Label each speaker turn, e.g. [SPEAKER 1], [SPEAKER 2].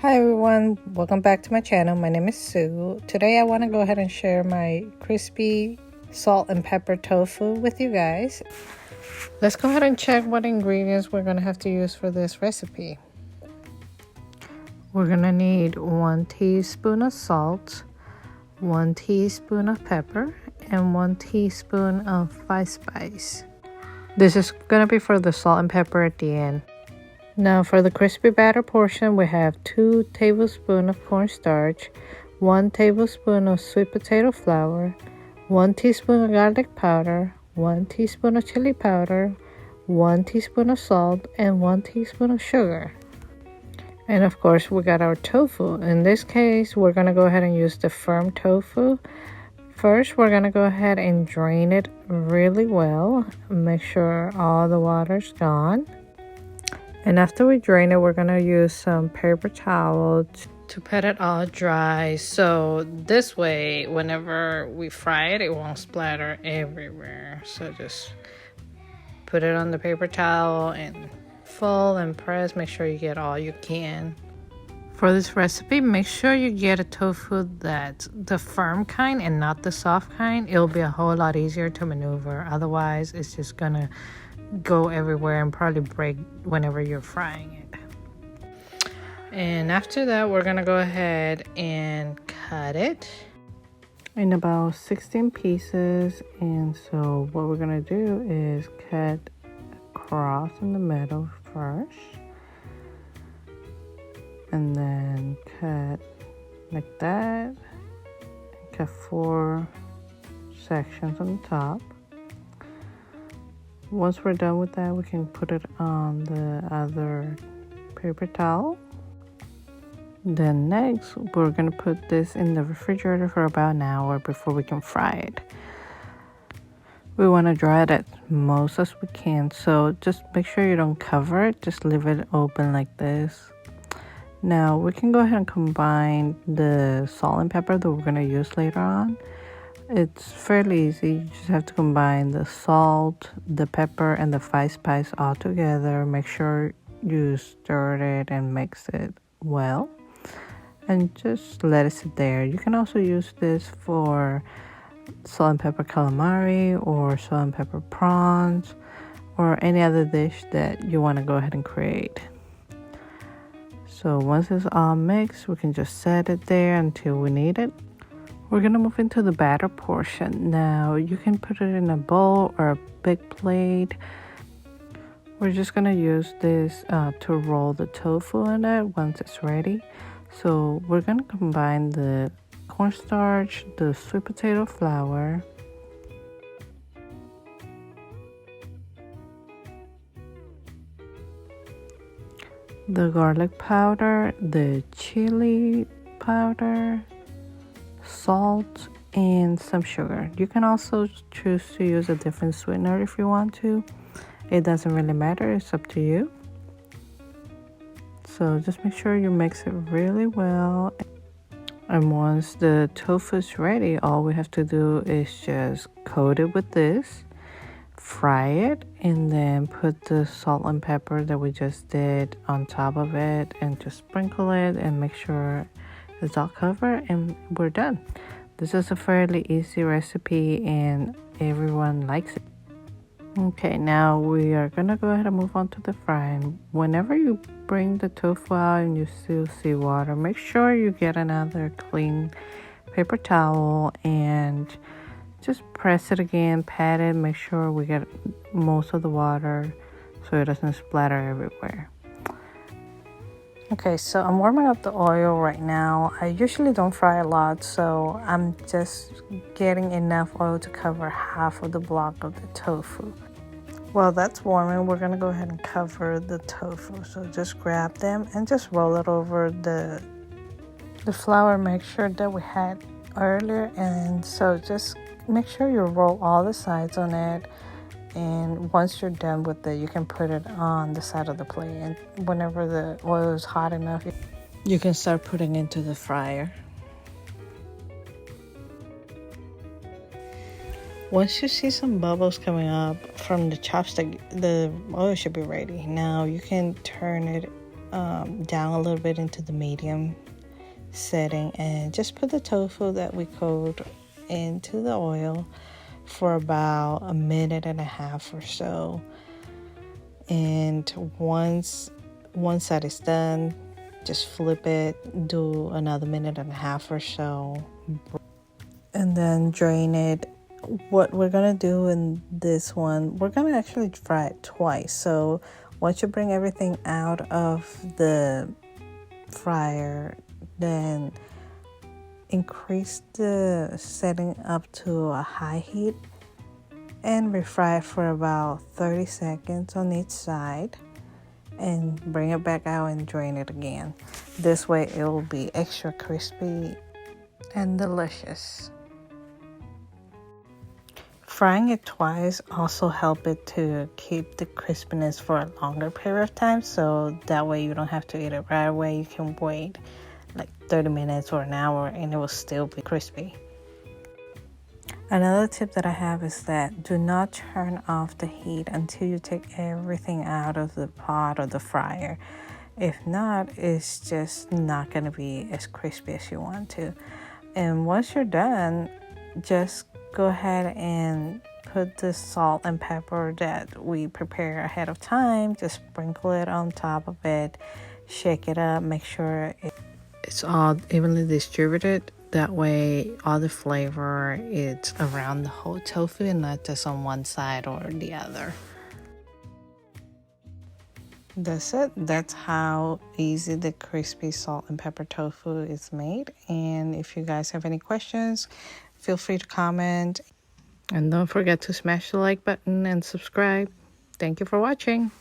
[SPEAKER 1] Hi everyone, welcome back to my channel. My name is Sue. Today I want to go ahead and share my crispy salt and pepper tofu with you guys. Let's go ahead and check what ingredients we're going to have to use for this recipe. We're going to need 1 teaspoon of salt, 1 teaspoon of pepper, and 1 teaspoon of spice. This is going to be for the salt and pepper at the end. Now for the crispy batter portion, we have 2 tablespoons of cornstarch, 1 tablespoon of sweet potato flour, 1 teaspoon of garlic powder, 1 teaspoon of chili powder, 1 teaspoon of salt, and 1 teaspoon of sugar. And of course, we got our tofu. In this case, we're going to go ahead and use the firm tofu. First, we're going to go ahead and drain it really well. Make sure all the water's gone. And after we drain it, we're going to use some paper towel to pat it all dry. So this way, whenever we fry it, it won't splatter everywhere. So just put it on the paper towel and fold and press. Make sure you get all you can. For this recipe, make sure you get a tofu that's the firm kind and not the soft kind. It'll be a whole lot easier to maneuver. Otherwise, it's just going to go everywhere and probably break whenever you're frying it. And after that, we're gonna go ahead and cut it in about 16 pieces. And so what we're gonna do is cut across in the middle first, and then cut like that, and cut 4 sections on the top. Once we're done with that, we can put it on the other paper towel. Then next, we're going to put this in the refrigerator for about an hour before we can fry it. We want to dry it as most as we can, so just make sure you don't cover it. Just leave it open like this. Now, we can go ahead and combine the salt and pepper that we're going to use later on. It's fairly easy. You just have to combine the salt, the pepper, and the 5 spice all together. Make sure you stir it and mix it well. And just let it sit there. You can also use this for salt and pepper calamari or salt and pepper prawns or any other dish that you want to go ahead and create. So once it's all mixed, we can just set it there until we need it. We're going to move into the batter portion. Now, you can put it in a bowl or a big plate. We're just going to use this to roll the tofu in it once it's ready. So, we're going to combine the cornstarch, the sweet potato flour, the garlic powder, the chili powder, salt, and some sugar. You can also choose to use a different sweetener if you want to. It doesn't really matter, it's up to you. So just make sure you mix it really well. And once the tofu is ready, all we have to do is just coat it with this, fry it, and then put the salt and pepper that we just did on top of it, and just sprinkle it and make sure it's all covered, and we're done. This is a fairly easy recipe and everyone likes it. Okay, now we are gonna go ahead and move on to the frying. Whenever you bring the tofu out and you still see water, make sure you get another clean paper towel and just press it again, pat it, make sure we get most of the water so it doesn't splatter everywhere. Okay, so I'm warming up the oil right now. I usually don't fry a lot, so I'm just getting enough oil to cover half of the block of the tofu. While that's warming, we're gonna go ahead and cover the tofu. So just grab them and just roll it over the flour mixture that we had earlier. And so just make sure you roll all the sides on it. And once you're done with it, you can put it on the side of the plate. And whenever the oil is hot enough, you can start putting it into the fryer. Once you see some bubbles coming up from the chopstick, the oil should be ready. Now you can turn it down a little bit into the medium setting, and just put the tofu that we cooked into the oil for about a minute and a half or so. And once one side is done, just flip it, do another minute and a half or so, and then drain it. What we're gonna do in this one, we're gonna actually fry it twice. So once you bring everything out of the fryer, then increase the setting up to a high heat and refry it for about 30 seconds on each side, and bring it back out and drain it again. This way it will be extra crispy and delicious. Frying it twice also help it to keep the crispiness for a longer period of time, so that way you don't have to eat it right away. You can wait like 30 minutes or an hour and it will still be crispy. Another tip that I have is that do not turn off the heat until you take everything out of the pot or the fryer. If not, it's just not going to be as crispy as you want to. And once you're done, just go ahead and put the salt and pepper that we prepare ahead of time. Just sprinkle it on top of it, shake it up, make sure it's all evenly distributed. That way all the flavor is around the whole tofu and not just on one side or the other. That's it. That's how easy the crispy salt and pepper tofu is made. And if you guys have any questions, feel free to comment. And don't forget to smash the like button and subscribe. Thank you for watching.